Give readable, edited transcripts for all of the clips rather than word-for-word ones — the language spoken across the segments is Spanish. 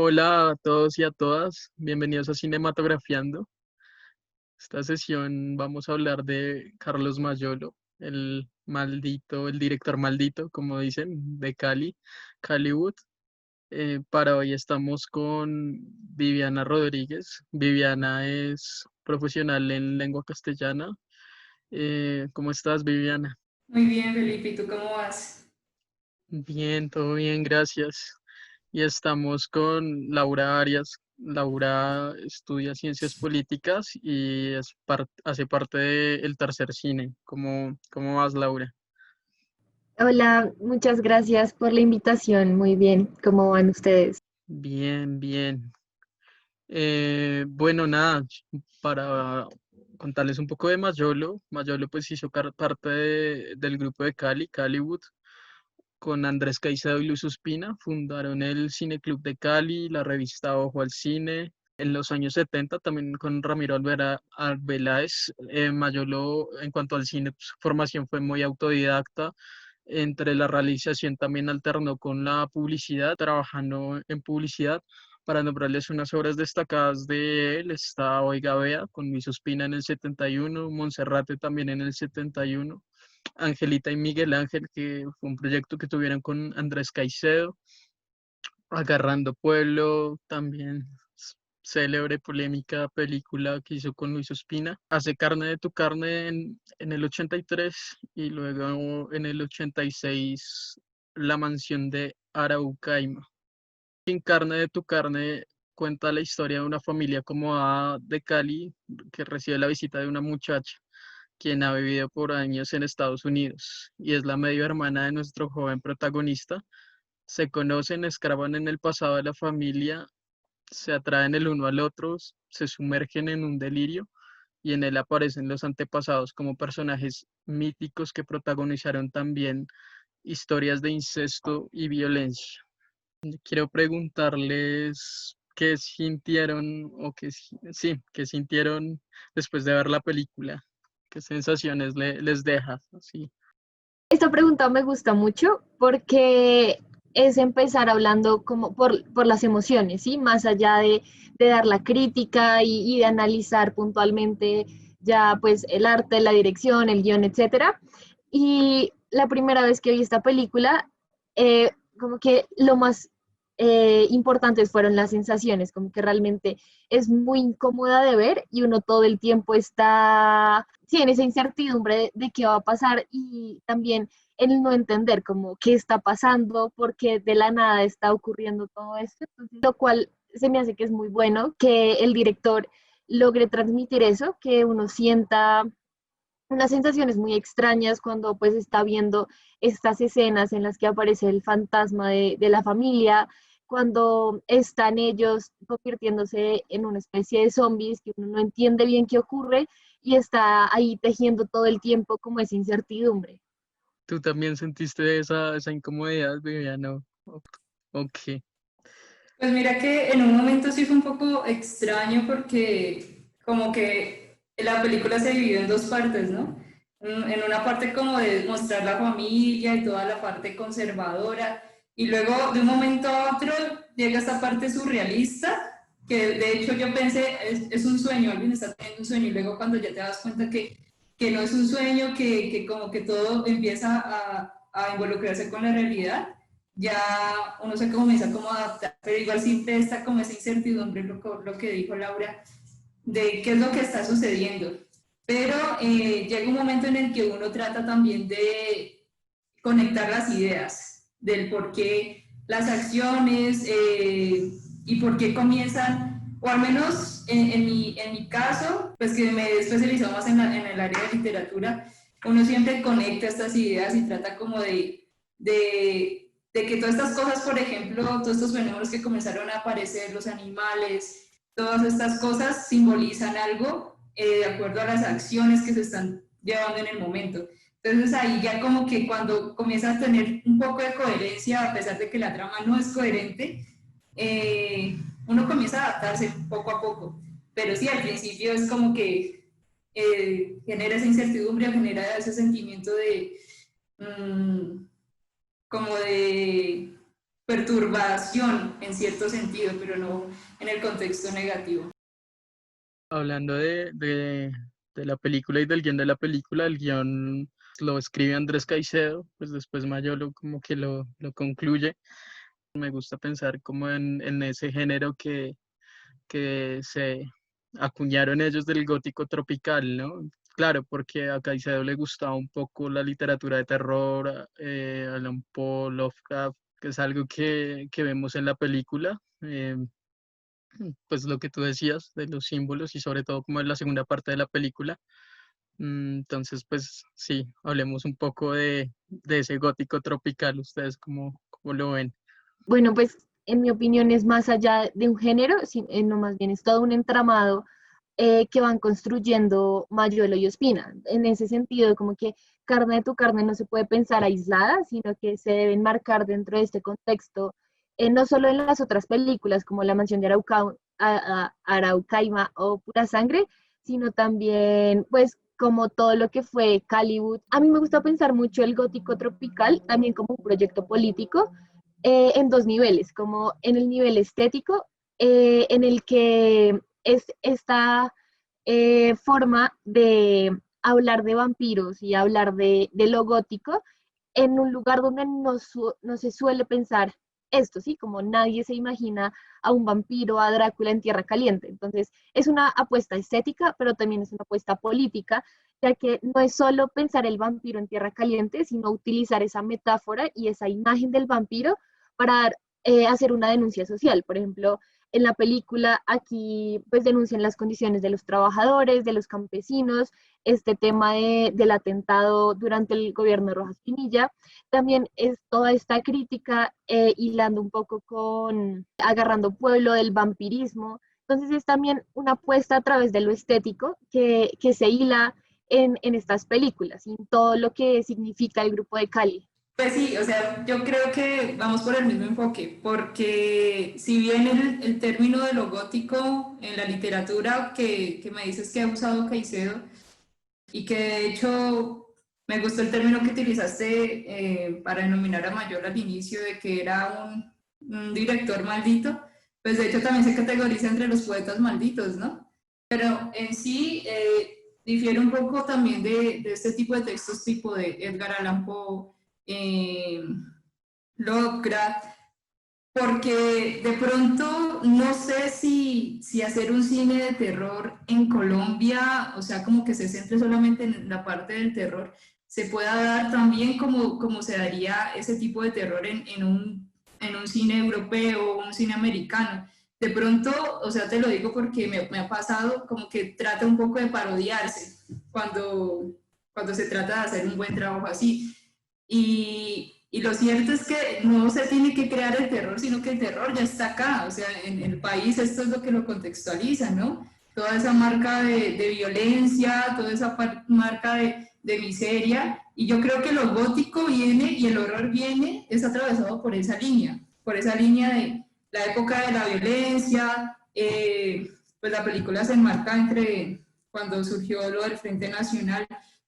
Hola a todos y a todas, bienvenidos a Cinematografiando. Esta sesión vamos a hablar de Carlos Mayolo, el maldito, el director maldito, como dicen, de Cali, Caliwood. Para hoy estamos con Viviana Rodríguez. Viviana es profesional en lengua castellana. ¿Cómo estás, Viviana? Muy bien, Felipe, ¿y tú cómo vas? Bien, todo bien, gracias. Y estamos con Laura Arias. Laura estudia ciencias políticas y hace parte del Tercer Cine. ¿Cómo vas, Laura? Hola, muchas gracias por la invitación. Muy bien, ¿cómo van ustedes? Bien, bien. Bueno, nada, para contarles un poco de Mayolo. Mayolo pues hizo parte del grupo de Cali, Caliwood. Con Andrés Caicedo y Luz Ospina fundaron el Cine Club de Cali, la revista Ojo al Cine. En los años 70 también con Ramiro Arbeláez, Mayolo en cuanto al cine, pues, su formación fue muy autodidacta. Entre la realización también alternó con la publicidad, trabajando en publicidad. Para nombrarles unas obras destacadas de él, está Oiga Bea con Luis Ospina en el 71, Monserrate también en el 71. Angelita y Miguel Ángel, que fue un proyecto que tuvieron con Andrés Caicedo, Agarrando Pueblo, también célebre, polémica película que hizo con Luis Ospina, Hace carne de tu carne en el 83 y luego en el 86 La mansión de Araucaima. Sin carne de tu carne cuenta la historia de una familia acomodada de Cali que recibe la visita de una muchacha quien ha vivido por años en Estados Unidos y es la medio hermana de nuestro joven protagonista. Se conocen, escarban en el pasado de la familia, se atraen el uno al otro, se sumergen en un delirio y en él aparecen los antepasados como personajes míticos que protagonizaron también historias de incesto y violencia. Quiero preguntarles qué sintieron qué sintieron después de ver la película. ¿Qué sensaciones les deja? Así. Esta pregunta me gusta mucho porque es empezar hablando como por las emociones, ¿sí? Más allá de dar la crítica y de analizar puntualmente ya pues el arte, la dirección, el guión, etcétera. Y la primera vez que vi esta película, como que lo más importantes fueron las sensaciones, como que realmente es muy incómoda de ver y uno todo el tiempo está, sí, en esa incertidumbre de qué va a pasar y también el no entender como qué está pasando, porque de la nada está ocurriendo todo esto, entonces, lo cual se me hace que es muy bueno que el director logre transmitir eso, que uno sienta unas sensaciones muy extrañas cuando pues está viendo estas escenas en las que aparece el fantasma de la familia, cuando están ellos convirtiéndose en una especie de zombies que uno no entiende bien qué ocurre y está ahí tejiendo todo el tiempo como esa incertidumbre. ¿Tú también sentiste esa incomodidad, Viviana? Ok. Pues mira que en un momento sí fue un poco extraño porque como que la película se dividió en dos partes, ¿no? En una parte como de mostrar la familia y toda la parte conservadora y luego de un momento a otro llega esta parte surrealista que de hecho yo pensé es un sueño, alguien está teniendo un sueño y luego cuando ya te das cuenta que no es un sueño, que como que todo empieza a involucrarse con la realidad, ya uno se comienza como a adaptar, pero igual siempre está como esa incertidumbre, lo que dijo Laura, de qué es lo que está sucediendo. Pero llega un momento en el que uno trata también de conectar las ideas, del por qué las acciones y por qué comienzan, o al menos en mi caso, pues que me he especializado más en el área de literatura, uno siempre conecta estas ideas y trata como de que todas estas cosas, por ejemplo, todos estos fenómenos que comenzaron a aparecer, los animales, todas estas cosas simbolizan algo de acuerdo a las acciones que se están llevando en el momento. Entonces ahí ya como que cuando comienza a tener un poco de coherencia, a pesar de que la trama no es coherente, uno comienza a adaptarse poco a poco. Pero sí, al principio es como que genera esa incertidumbre, genera ese sentimiento de, como de, perturbación en cierto sentido, pero no en el contexto negativo. Hablando de la película y del guión de la película, el guión lo escribe Andrés Caicedo, pues después Mayolo como que lo concluye. Me gusta pensar como en ese género que se acuñaron ellos del gótico tropical, ¿no? Claro, porque a Caicedo le gustaba un poco la literatura de terror, Allan Poe, Lovecraft, que es algo que vemos en la película. Pues lo que tú decías de los símbolos y sobre todo como en la segunda parte de la película. Entonces, pues sí, hablemos un poco de ese gótico tropical. ¿Ustedes cómo lo ven? Bueno, pues en mi opinión es más allá de un género, no más bien es todo un entramado que van construyendo Mayuelo y Ospina. En ese sentido, como que Carne de tu carne no se puede pensar aislada, sino que se deben marcar dentro de este contexto, no solo en las otras películas como La Mansión de Araucaima o Pura Sangre, sino también pues como todo lo que fue Caliwood. A mí me gusta pensar mucho el gótico tropical también como un proyecto político en dos niveles, como en el nivel estético, en el que es esta forma de hablar de vampiros y hablar de lo gótico en un lugar donde no se suele pensar esto, ¿sí? Como nadie se imagina a un vampiro, a Drácula en Tierra Caliente. Entonces, es una apuesta estética, pero también es una apuesta política, ya que no es solo pensar el vampiro en Tierra Caliente, sino utilizar esa metáfora y esa imagen del vampiro para hacer una denuncia social. Por ejemplo, en la película aquí pues denuncian las condiciones de los trabajadores, de los campesinos, este tema del atentado durante el gobierno de Rojas Pinilla. También es toda esta crítica hilando un poco con agarrando pueblo del vampirismo. Entonces es también una apuesta a través de lo estético que se hila en estas películas y en todo lo que significa el grupo de Cali. Pues sí, o sea, yo creo que vamos por el mismo enfoque, porque si bien el término de lo gótico en la literatura que me dices que ha usado Caicedo, y que de hecho me gustó el término que utilizaste para denominar a Mayol al inicio de que era un director maldito, pues de hecho también se categoriza entre los poetas malditos, ¿no? Pero en sí difiere un poco también de este tipo de textos tipo de Edgar Allan Poe, eh, Lovecraft, porque de pronto no sé si hacer un cine de terror en Colombia, o sea, como que se centre solamente en la parte del terror, se pueda dar también como se daría ese tipo de terror en un cine europeo o un cine americano. De pronto, o sea, te lo digo porque me ha pasado como que trata un poco de parodiarse cuando se trata de hacer un buen trabajo así. Y lo cierto es que no se tiene que crear el terror, sino que el terror ya está acá. O sea, en el país esto es lo que lo contextualiza, ¿no? Toda esa marca de violencia, toda esa marca de miseria. Y yo creo que lo gótico viene y el horror viene, es atravesado por esa línea de la época de la violencia. Pues la película se enmarca entre cuando surgió lo del Frente Nacional,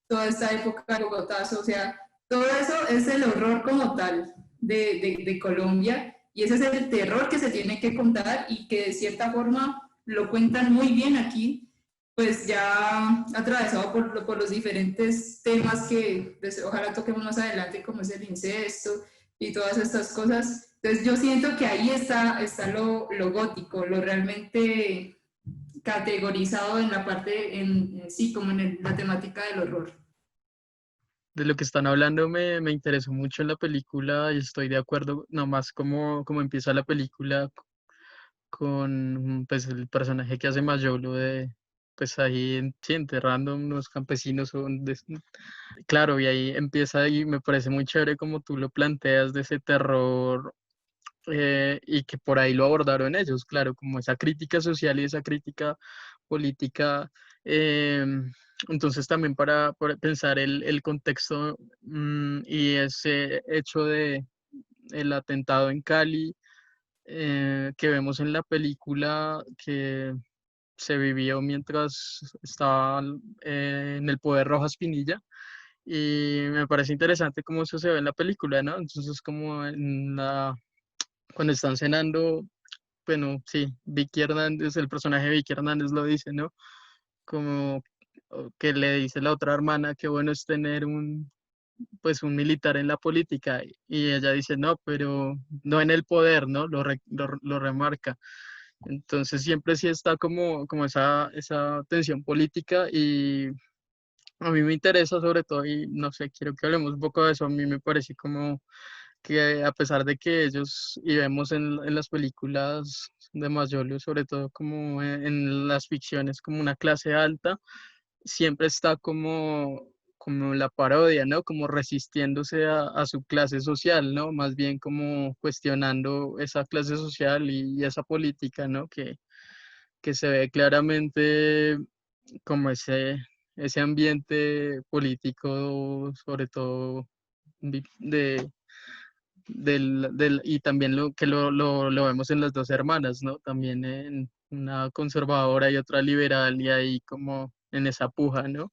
toda esta época de Bogotá, o sea, todo eso es el horror como tal de Colombia y ese es el terror que se tiene que contar y que de cierta forma lo cuentan muy bien aquí, pues ya atravesado por los diferentes temas que pues, ojalá toquemos más adelante, como es el incesto y todas estas cosas. Entonces yo siento que ahí está lo gótico, lo realmente categorizado en la parte, en sí, como en la temática del horror. De lo que están hablando me interesó mucho en la película y estoy de acuerdo nomás como empieza la película con pues el personaje que hace Mayolo de pues ahí sí, enterrando unos campesinos claro, y ahí empieza y me parece muy chévere como tú lo planteas de ese terror y que por ahí lo abordaron ellos, claro, como esa crítica social y esa crítica política. Entonces también para pensar el contexto y ese hecho de el atentado en Cali que vemos en la película que se vivió mientras estaba en el poder Rojas Pinilla. Y me parece interesante cómo eso se ve en la película, ¿no? Entonces, como en la cuando están cenando, bueno, sí, Vicky Hernández, el personaje de Vicky Hernández lo dice, ¿no? Como que le dice la otra hermana que bueno es tener pues un militar en la política y ella dice no, pero no en el poder, ¿no? Lo remarca. Entonces siempre sí está como esa tensión política y a mí me interesa sobre todo y no sé, quiero que hablemos un poco de eso. A mí me parece como que a pesar de que ellos, y vemos en las películas de Mayolo, sobre todo como en las ficciones, como una clase alta, siempre está como la parodia, ¿no? Como resistiéndose a su clase social, ¿no? Más bien como cuestionando esa clase social y esa política, ¿no? Que se ve claramente como ese ambiente político, sobre todo de, y también lo vemos en las dos hermanas, ¿no? También en una conservadora y otra liberal y ahí como en esa puja, ¿no?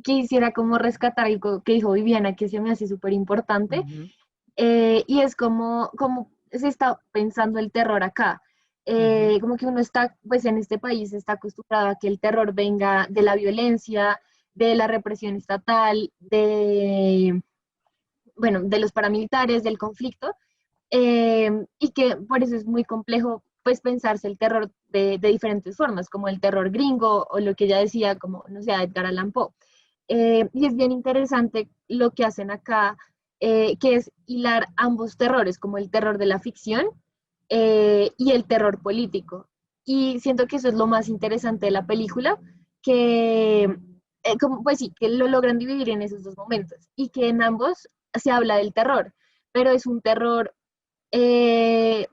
Quisiera como rescatar algo que dijo Viviana, que se me hace súper importante, Ujú, y es como se está pensando el terror acá. ujú. Como que uno está, pues en este país está acostumbrado a que el terror venga de la violencia, de la represión estatal, bueno, de los paramilitares, del conflicto, y que por eso es muy complejo pues pensarse el terror de diferentes formas, como el terror gringo o lo que ella decía, como, no sé, Edgar Allan Poe. Y es bien interesante lo que hacen acá, que es hilar ambos terrores, como el terror de la ficción y el terror político. Y siento que eso es lo más interesante de la película, que, como, pues sí, que lo logran dividir en esos dos momentos y que en ambos se habla del terror, pero es un terror eh,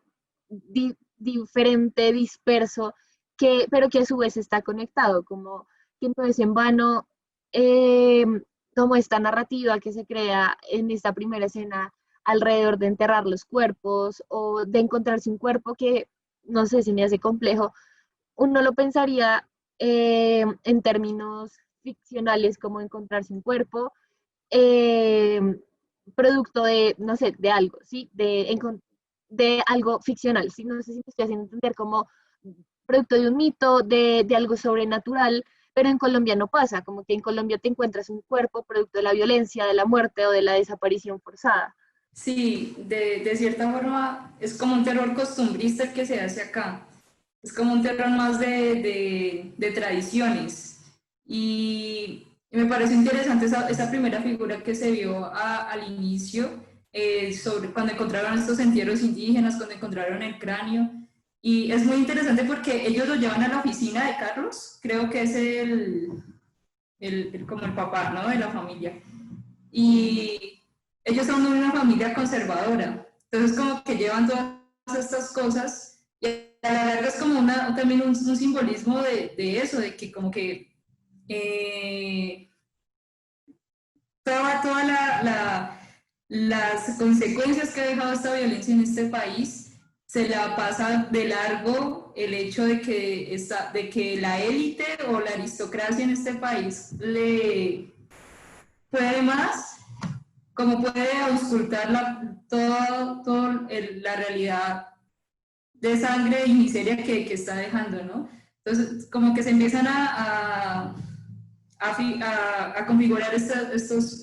diferente, disperso, pero que a su vez está conectado, como que no es en vano, eh, como esta narrativa que se crea en esta primera escena alrededor de enterrar los cuerpos o de encontrarse un cuerpo que, no sé, si me hace complejo, uno lo pensaría en términos ficcionales como encontrarse un cuerpo, eh, producto de, no sé, de algo, ¿sí? De algo ficcional, ¿sí? No sé si me estoy haciendo entender como producto de un mito, de algo sobrenatural, pero en Colombia no pasa, como que en Colombia te encuentras un cuerpo producto de la violencia, de la muerte o de la desaparición forzada. Sí, de cierta forma es como un terror costumbrista el que se hace acá. Es como un terror más de tradiciones. Y me pareció interesante esa primera figura que se vio al inicio, sobre cuando encontraron estos entierros indígenas, cuando encontraron el cráneo. Y es muy interesante porque ellos lo llevan a la oficina de Carlos, creo que es como el papá, ¿no? De la familia. Y ellos son una familia conservadora. Entonces como que llevan todas estas cosas y a la larga es como también un simbolismo de eso, de que como que eh, toda las consecuencias que ha dejado esta violencia en este país se la pasa de largo el hecho de que la élite o la aristocracia en este país le puede más, como puede auscultar la realidad de sangre y miseria que está dejando, ¿no? Entonces, como que se empiezan a configurar estos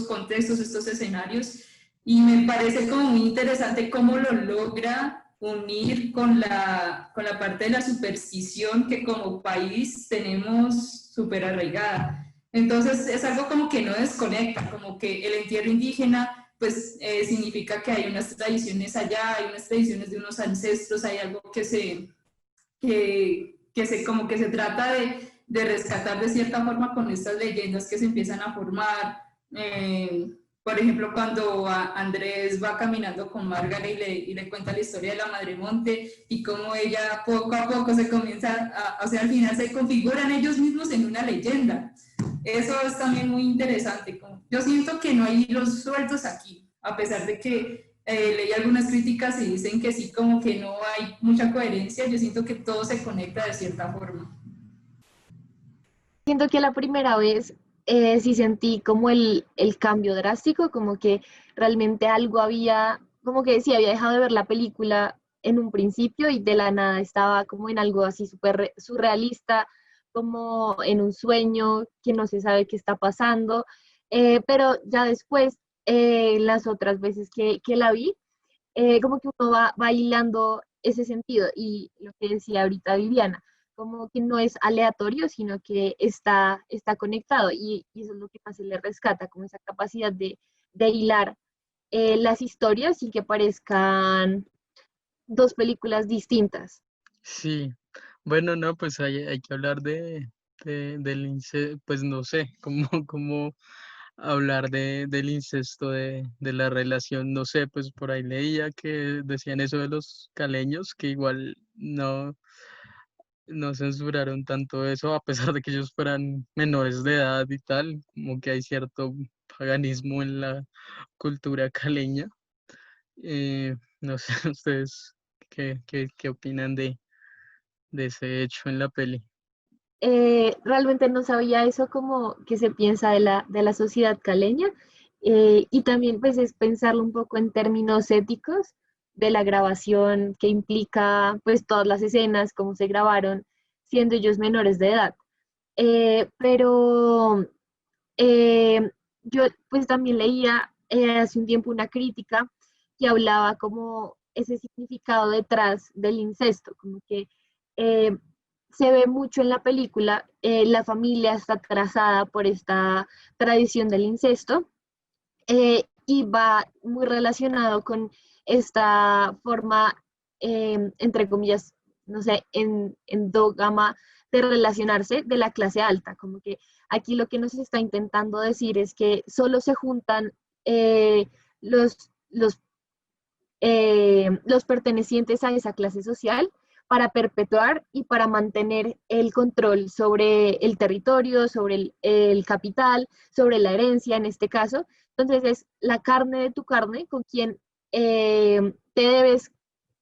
contextos, estos escenarios, y me parece como muy interesante cómo lo logra unir con la parte de la superstición que como país tenemos súper arraigada. Entonces es algo como que no desconecta, como que el entierro indígena pues significa que hay unas tradiciones allá, hay unas tradiciones de unos ancestros, hay algo como que se trata de rescatar de cierta forma con estas leyendas que se empiezan a formar. Por ejemplo, cuando Andrés va caminando con Margaret y le cuenta la historia de la Madre Monte y cómo ella poco a poco se comienza, o sea, al final se configuran ellos mismos en una leyenda. Eso es también muy interesante. Yo siento que no hay hilos sueltos aquí, a pesar de que leí algunas críticas y dicen que sí, como que no hay mucha coherencia. Yo siento que todo se conecta de cierta forma. Siento que la primera vez sí sentí como el cambio drástico, como que realmente algo había, como que sí había dejado de ver la película en un principio y de la nada estaba como en algo así súper surrealista, como en un sueño que no se sabe qué está pasando, pero ya después, las otras veces que la vi, como que uno va hilando ese sentido y lo que decía ahorita Viviana, como que no es aleatorio, sino que está conectado y eso es lo que más se le rescata, como esa capacidad de hilar las historias y que parezcan dos películas distintas. Sí, bueno, no, pues hay que hablar del incesto, pues no sé, cómo hablar del incesto, de la relación, no sé, pues por ahí leía que decían eso de los caleños, que igual no censuraron tanto eso, a pesar de que ellos fueran menores de edad y tal, como que hay cierto paganismo en la cultura caleña. No sé, ustedes qué opinan de ese hecho en la peli. Realmente no sabía eso como que se piensa de la sociedad caleña, y también pues es pensarlo un poco en términos éticos de la grabación que implica pues todas las escenas, cómo se grabaron siendo ellos menores de edad. Pero yo pues también leía hace un tiempo una crítica que hablaba como ese significado detrás del incesto, como que eh, se ve mucho en la película, la familia está trazada por esta tradición del incesto, y va muy relacionado con esta forma, entre comillas, no sé, endógama de relacionarse de la clase alta, como que aquí lo que nos está intentando decir es que solo se juntan los pertenecientes a esa clase social para perpetuar y para mantener el control sobre el territorio, sobre el capital, sobre la herencia en este caso. Entonces es la carne de tu carne con quien te debes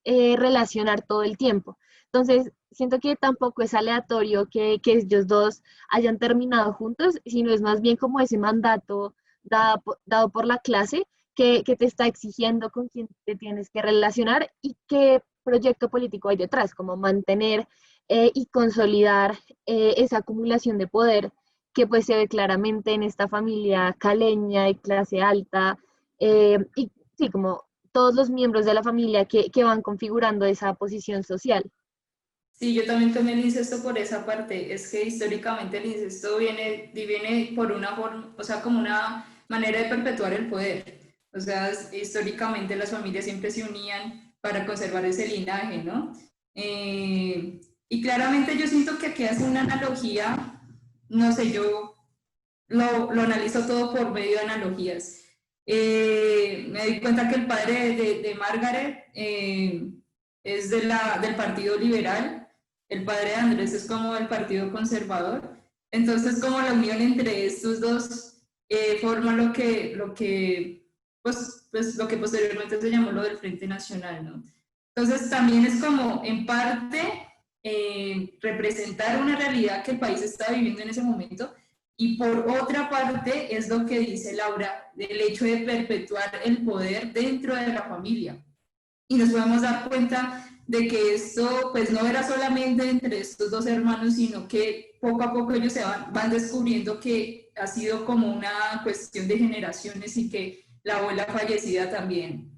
relacionar todo el tiempo. Entonces, siento que tampoco es aleatorio que ellos dos hayan terminado juntos, sino es más bien como ese mandato dado por la clase que te está exigiendo con quién te tienes que relacionar y qué proyecto político hay detrás, como mantener y consolidar esa acumulación de poder que pues se ve claramente en esta familia caleña de clase alta, y sí, como todos los miembros de la familia que van configurando esa posición social. Sí, yo también tomé el incesto por esa parte. Es que históricamente el incesto viene por una forma, o sea, como una manera de perpetuar el poder. O sea, históricamente las familias siempre se unían para conservar ese linaje, ¿no? Y claramente yo siento que aquí hace una analogía, no sé, yo lo analizo todo por medio de analogías. Me di cuenta que el padre de Margaret es del Partido Liberal, el padre de Andrés es como del Partido Conservador. Entonces, como la unión entre estos dos forma pues, lo que posteriormente se llamó lo del Frente Nacional, ¿no? Entonces, también es como, en parte, representar una realidad que el país está viviendo en ese momento, y por otra parte es lo que dice Laura, del hecho de perpetuar el poder dentro de la familia. Y nos podemos dar cuenta de que esto pues no era solamente entre estos dos hermanos, sino que poco a poco ellos van descubriendo que ha sido como una cuestión de generaciones y que la abuela fallecida también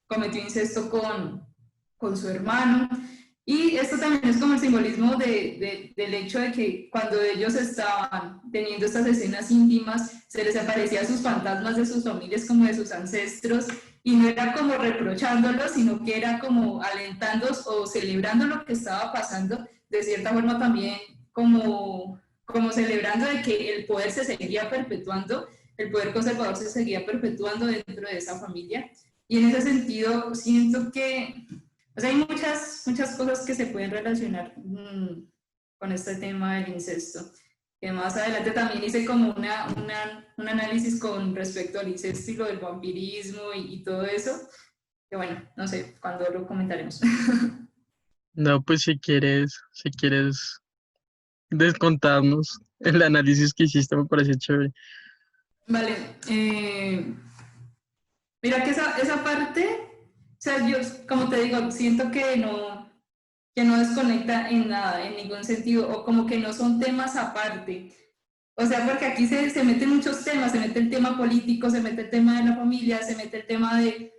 cometió incesto con su hermano. Y esto también es como el simbolismo del hecho de que cuando ellos estaban teniendo estas escenas íntimas, se les aparecían sus fantasmas de sus familias como de sus ancestros, y no era como reprochándolos, sino que era como alentándolos o celebrando lo que estaba pasando, de cierta forma también como celebrando de que el poder se seguía perpetuando, el poder conservador se seguía perpetuando dentro de esa familia. Y en ese sentido siento que o sea, hay muchas cosas que se pueden relacionar con este tema del incesto. Que más adelante también hice como un análisis con respecto al incesto y lo del vampirismo y todo eso. Que bueno, no sé, cuando lo comentaremos. No, pues si quieres descontarnos el análisis que hiciste, me parece chévere. Vale. Mira que esa parte, o sea, yo, como te digo, siento que no desconecta en nada, en ningún sentido, o como que no son temas aparte. O sea, porque aquí se meten muchos temas, se mete el tema político, se mete el tema de la familia, se mete el tema de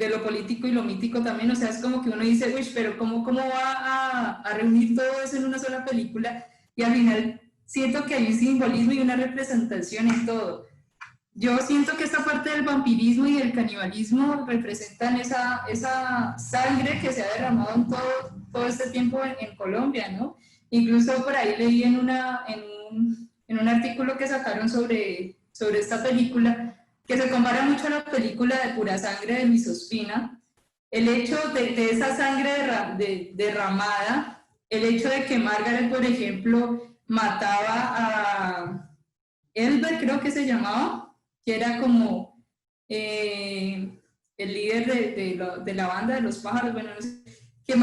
lo político y lo mítico también. O sea, es como que uno dice, uy, pero ¿cómo va a reunir todo eso en una sola película? Y al final siento que hay un simbolismo y una representación en todo. Yo siento que esta parte del vampirismo y del canibalismo representan esa sangre que se ha derramado en todo este tiempo en Colombia, ¿no? Incluso por ahí leí en un artículo que sacaron sobre esta película, que se compara mucho a la película de Pura Sangre de Luis Ospina, el hecho de esa sangre derramada, el hecho de que Margaret, por ejemplo, mataba a Elber, creo que se llamaba, que era como el líder de la banda de los pájaros, bueno, no sé, que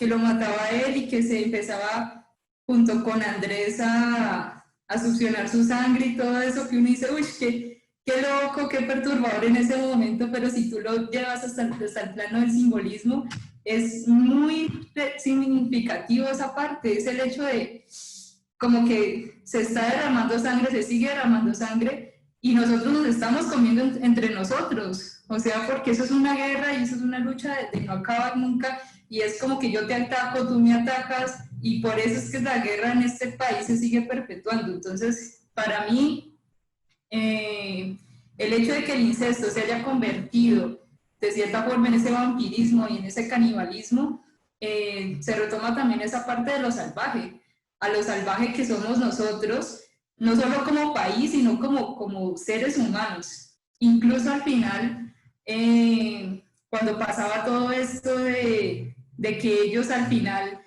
lo mataba a él y que se empezaba junto con Andrés a succionar su sangre y todo eso, que uno dice, uy, qué loco, qué perturbador en ese momento, pero si tú lo llevas hasta el plano del simbolismo, es muy significativo esa parte, es el hecho de como que se está derramando sangre, se sigue derramando sangre y nosotros nos estamos comiendo entre nosotros, o sea, porque eso es una guerra y eso es una lucha de no acabar nunca y es como que yo te ataco, tú me atacas y por eso es que la guerra en este país se sigue perpetuando. Entonces, para mí, el hecho de que el incesto se haya convertido de cierta forma en ese vampirismo y en ese canibalismo, se retoma también esa parte de lo salvaje, a lo salvaje que somos nosotros, no solo como país, sino como seres humanos. Incluso al final, cuando pasaba todo esto de que ellos al final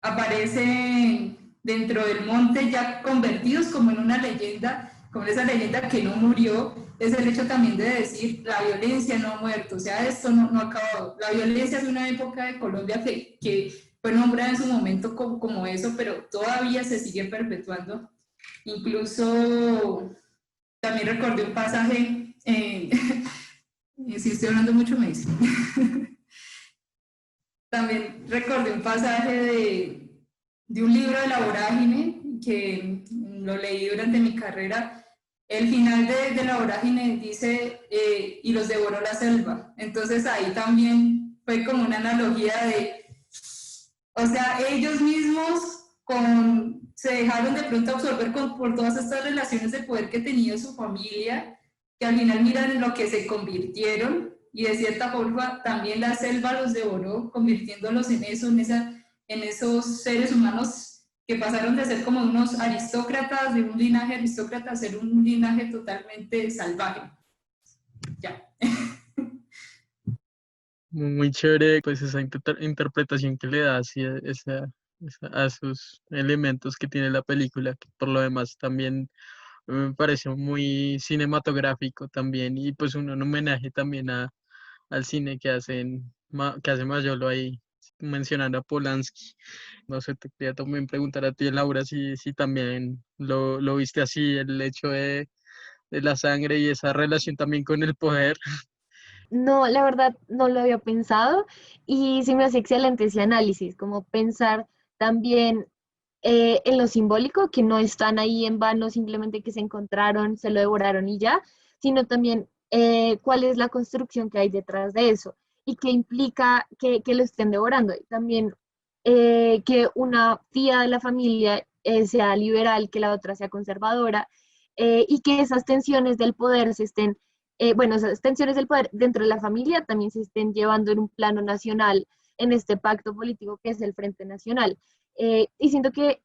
aparecen dentro del monte ya convertidos como en una leyenda, como esa leyenda que no murió, es el hecho también de decir la violencia no ha muerto, o sea, esto no ha acabado. La violencia es una época de Colombia que fue nombrada en su momento como eso, pero todavía se sigue perpetuando. Incluso también recordé un pasaje, si estoy hablando mucho me dicen. También recordé un pasaje de un libro de La Vorágine que lo leí durante mi carrera. El final de La Vorágine dice, y los devoró la selva. Entonces ahí también fue como una analogía de, o sea, ellos mismos se dejaron de pronto absorber por todas estas relaciones de poder que tenía su familia, que al final miran en lo que se convirtieron, y de cierta forma también la selva los devoró, convirtiéndolos en eso, en esos seres humanos que pasaron de ser como unos aristócratas, de un linaje aristócrata, a ser un linaje totalmente salvaje. Ya. Muy chévere, pues esa interpretación que le da así a esos elementos que tiene la película, que por lo demás también me pareció muy cinematográfico también, y pues un homenaje también al cine que que hace Mayolo ahí, mencionando a Polanski. No sé, te quería también preguntar a ti, Laura, si también lo viste así, el hecho de la sangre y esa relación también con el poder. No, la verdad no lo había pensado y sí me hace excelente ese análisis, como pensar también en lo simbólico, que no están ahí en vano, simplemente que se encontraron, se lo devoraron y ya, sino también cuál es la construcción que hay detrás de eso y qué implica que lo estén devorando. Y también que una tía de la familia sea liberal, que la otra sea conservadora, y que esas tensiones del poder se estén, bueno, esas tensiones del poder dentro de la familia también se estén llevando en un plano nacional, en este pacto político que es el Frente Nacional. Y siento que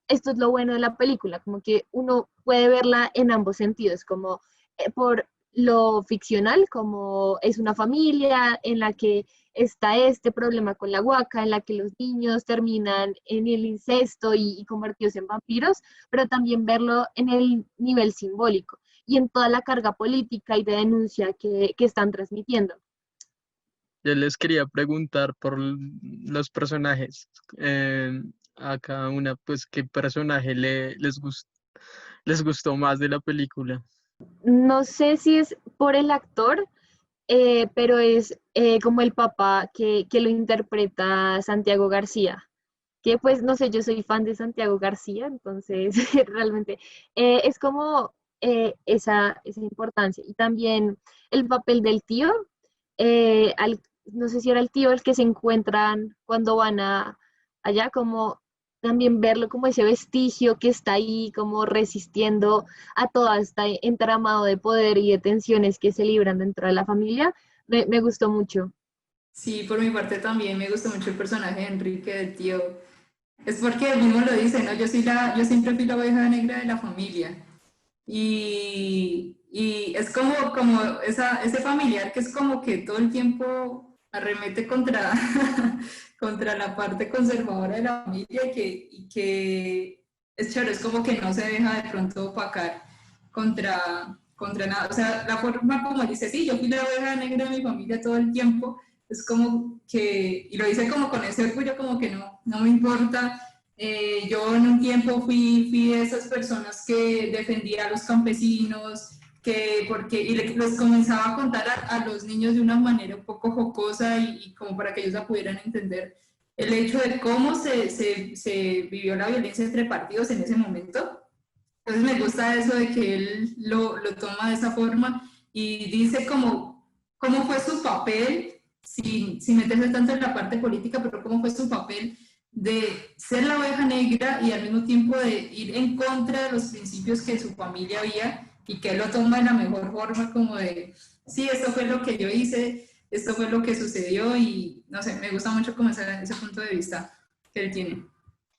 esto es lo bueno de la película, como que uno puede verla en ambos sentidos, como por lo ficcional, como es una familia en la que está este problema con la huaca, en la que los niños terminan en el incesto y convertidos en vampiros, pero también verlo en el nivel simbólico y en toda la carga política y de denuncia que están transmitiendo. Yo les quería preguntar por los personajes. a cada una, pues, qué personaje les gustó más de la película. No sé si es por el actor, pero es como el papá que lo interpreta Santiago García, que pues no sé, yo soy fan de Santiago García, entonces realmente es como esa importancia. Y también el papel del tío, no sé si era el tío el que se encuentran cuando van allá, como también verlo como ese vestigio que está ahí, como resistiendo a todo este entramado de poder y de tensiones que se libran dentro de la familia, me gustó mucho. Sí, por mi parte también me gusta mucho el personaje de Enrique, del tío. Es porque él mismo lo dice, ¿no? Yo siempre fui la oveja negra de la familia. Y es como ese familiar que es como que todo el tiempo arremete contra, contra la parte conservadora de la familia y que es chévere, es como que no se deja de pronto opacar contra nada. O sea, la forma como él dice, sí, yo fui la oveja negra de mi familia todo el tiempo, es como que, y lo dice como con ese orgullo, como que no me importa. Yo en un tiempo fui de esas personas que defendía a los campesinos, les comenzaba a contar a los niños de una manera un poco jocosa y como para que ellos la pudieran entender el hecho de cómo se vivió la violencia entre partidos en ese momento. Entonces me gusta eso de que él lo toma de esa forma y dice cómo fue su papel, sin meterse tanto en la parte política, pero cómo fue su papel de ser la oveja negra y al mismo tiempo de ir en contra de los principios que su familia había y que él lo toma de la mejor forma como de, sí, esto fue lo que yo hice, esto fue lo que sucedió y no sé, me gusta mucho como ese punto de vista que él tiene.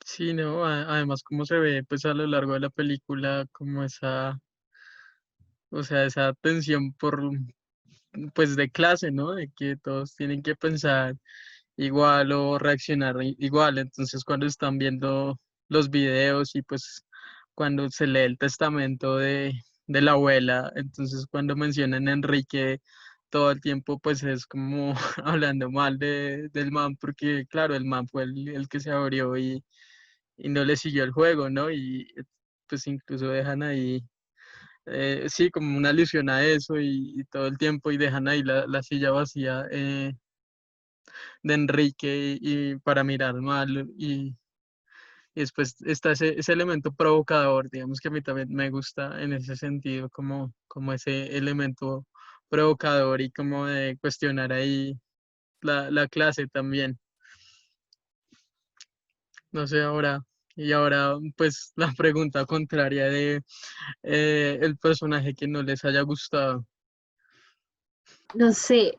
Sí, no, además como se ve pues a lo largo de la película, como esa, o sea, esa tensión por, pues de clase, ¿no? De que todos tienen que pensar igual o reaccionar igual. Entonces cuando están viendo los videos y pues cuando se lee el testamento de la abuela, entonces cuando mencionan a Enrique todo el tiempo pues es como hablando mal del man porque claro, el man fue el que se abrió y no le siguió el juego, ¿no? Y pues incluso dejan ahí, sí, como una alusión a eso y todo el tiempo y dejan ahí la silla vacía de Enrique y para mirar mal y después está ese elemento provocador, digamos que a mí también me gusta en ese sentido, como ese elemento provocador y como de cuestionar ahí la clase también. No sé, y ahora pues la pregunta contraria de el personaje que no les haya gustado. No sé,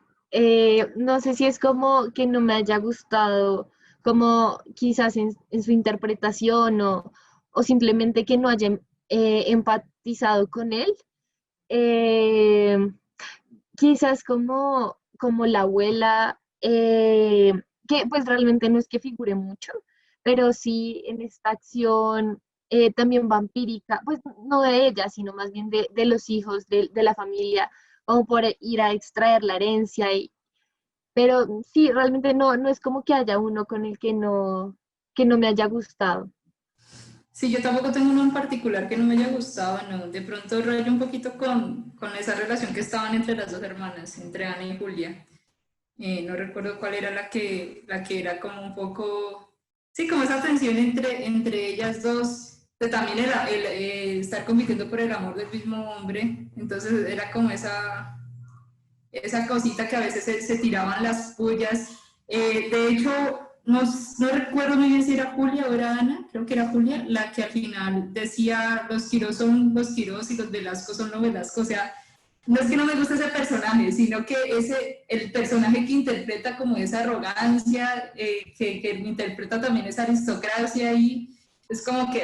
no sé si es como que no me haya gustado, como quizás en su interpretación o simplemente que no haya empatizado con él. Eh, Quizás como la abuela, que pues realmente no es que figure mucho, pero sí en esta acción también vampírica, pues no de ella, sino más bien de los hijos de la familia, como por ir a extraer la herencia, pero sí, realmente no es como que haya uno con el que no me haya gustado. Sí, yo tampoco tengo uno en particular que no me haya gustado, no. De pronto rayo un poquito con esa relación que estaban entre las dos hermanas, entre Ana y Julia. No recuerdo cuál era la que era como un poco, sí, como esa tensión entre ellas dos, de también estar compitiendo por el amor del mismo hombre. Entonces era como esa cosita que a veces se tiraban las pullas. De hecho, no recuerdo muy bien si era Julia o era Ana, creo que era Julia, la que al final decía los Quirós son los Quirós y los Velasco son los Velasco. O sea, no es que no me guste ese personaje, sino que el personaje que interpreta como esa arrogancia, que interpreta también esa aristocracia y es como que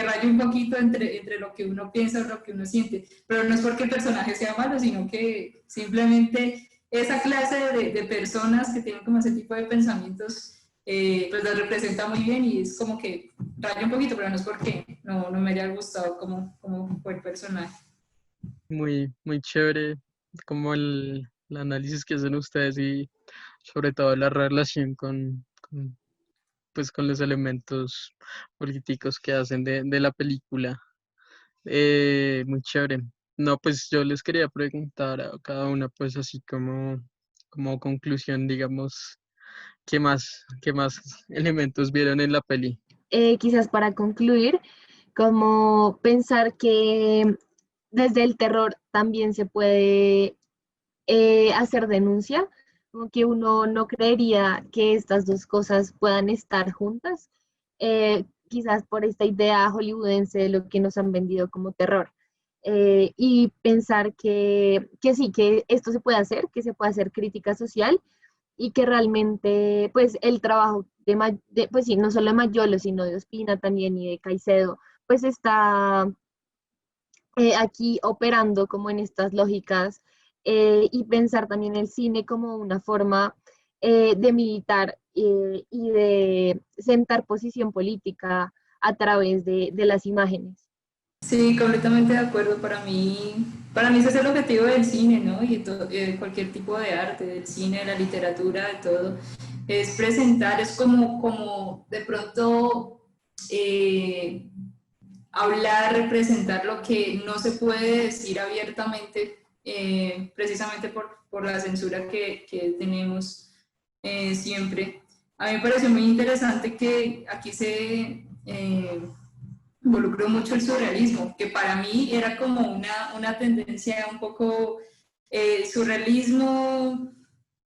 raya un poquito entre lo que uno piensa o lo que uno siente, pero no es porque el personaje sea malo, sino que simplemente esa clase de personas que tienen como ese tipo de pensamientos, pues lo representa muy bien y es como que raya un poquito, pero no es porque no me haya gustado como fue el personaje. Muy chévere como el análisis que hacen ustedes y sobre todo la relación con pues con los elementos políticos que hacen de la película. Muy chévere. No, pues yo les quería preguntar a cada una, pues así como conclusión, digamos, qué más elementos vieron en la peli? Quizás para concluir, como pensar que desde el terror también se puede hacer denuncia, como que uno no creería que estas dos cosas puedan estar juntas, quizás por esta idea hollywoodense de lo que nos han vendido como terror. Y pensar que sí, que esto se puede hacer, que se puede hacer crítica social y que realmente, pues, el trabajo pues sí, no solo de Mayolo, sino de Ospina también y de Caicedo, pues está aquí operando como en estas lógicas y pensar también el cine como una forma de militar y de sentar posición política a través de las imágenes. Sí, completamente de acuerdo. Para mí ese es el objetivo del cine, ¿no? Y cualquier tipo de arte, del cine, de la literatura, de todo, es presentar, es como de pronto eh, hablar, representar lo que no se puede decir abiertamente, precisamente por la censura que tenemos siempre. A mí me pareció muy interesante que aquí se involucró mucho el surrealismo, que para mí era como una tendencia un poco surrealismo.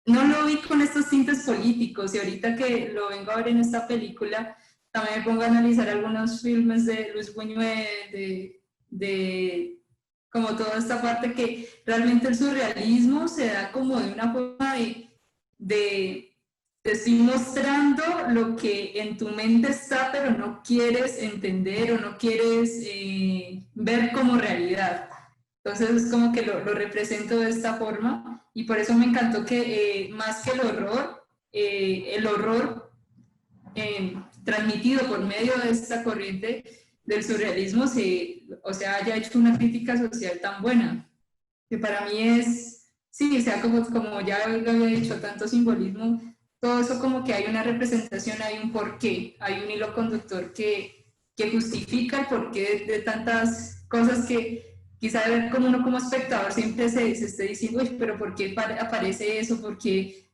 No lo vi con estos tintes políticos y ahorita que lo vengo a ver en esta película, también me pongo a analizar algunos filmes de Luis Buñuel, de como toda esta parte que realmente el surrealismo se da como de una forma de te estoy mostrando lo que en tu mente está, pero no quieres entender o no quieres ver como realidad. Entonces es como que lo represento de esta forma y por eso me encantó que más que el horror transmitido por medio de esta corriente del surrealismo o sea, haya hecho una crítica social tan buena, que para mí es, sí, o sea, como ya lo había dicho, tanto simbolismo, todo eso como que hay una representación, hay un porqué, hay un hilo conductor que justifica el porqué de tantas cosas que quizá como uno como espectador siempre se esté diciendo, uy, pero ¿por qué aparece eso? ¿Por qué?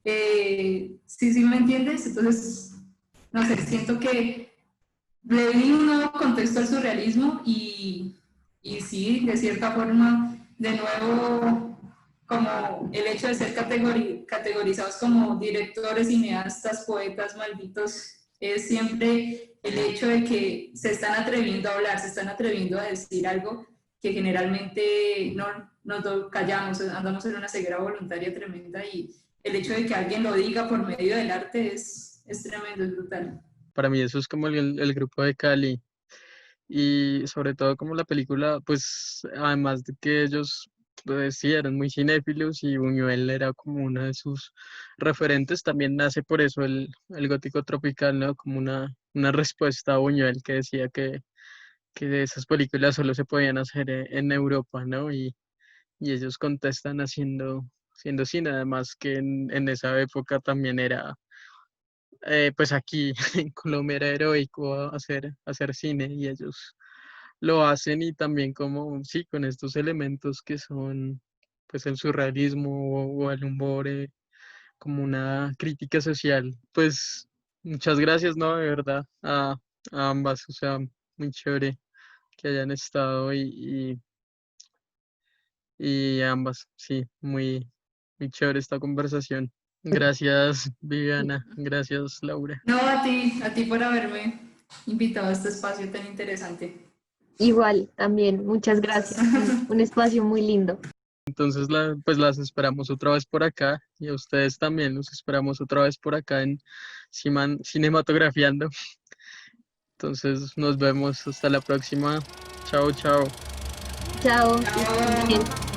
Sí, sí, ¿me entiendes? Entonces, no sé, siento que le di un nuevo contexto al surrealismo y sí, de cierta forma, de nuevo, como el hecho de ser categorizados como directores, cineastas, poetas malditos, es siempre el hecho de que se están atreviendo a hablar, se están atreviendo a decir algo que generalmente no nos callamos, andamos en una ceguera voluntaria tremenda y el hecho de que alguien lo diga por medio del arte es tremendo, es brutal. Para mí eso es como el grupo de Cali y sobre todo como la película, pues además de que ellos pues, sí eran muy cinéfilos y Buñuel era como uno de sus referentes, también nace por eso el gótico tropical, ¿no? Como una respuesta a Buñuel que decía que esas películas solo se podían hacer en Europa, ¿no? Y ellos contestan haciendo cine, además que en esa época también era, pues aquí en Colombia era heroico hacer cine y ellos lo hacen y también como, sí, con estos elementos que son pues el surrealismo o el humor, como una crítica social. Pues muchas gracias, ¿no? De verdad, a ambas, o sea, muy chévere que hayan estado y ambas, sí, muy chévere esta conversación. Gracias, Viviana, gracias, Laura. No, a ti por haberme invitado a este espacio tan interesante. Igual, también, muchas gracias. Un espacio muy lindo. Entonces, pues las esperamos otra vez por acá y a ustedes también los esperamos otra vez por acá en Cinematografiando. Entonces, nos vemos hasta la próxima. Chao, chao. Chao, que estén muy bien. Chao.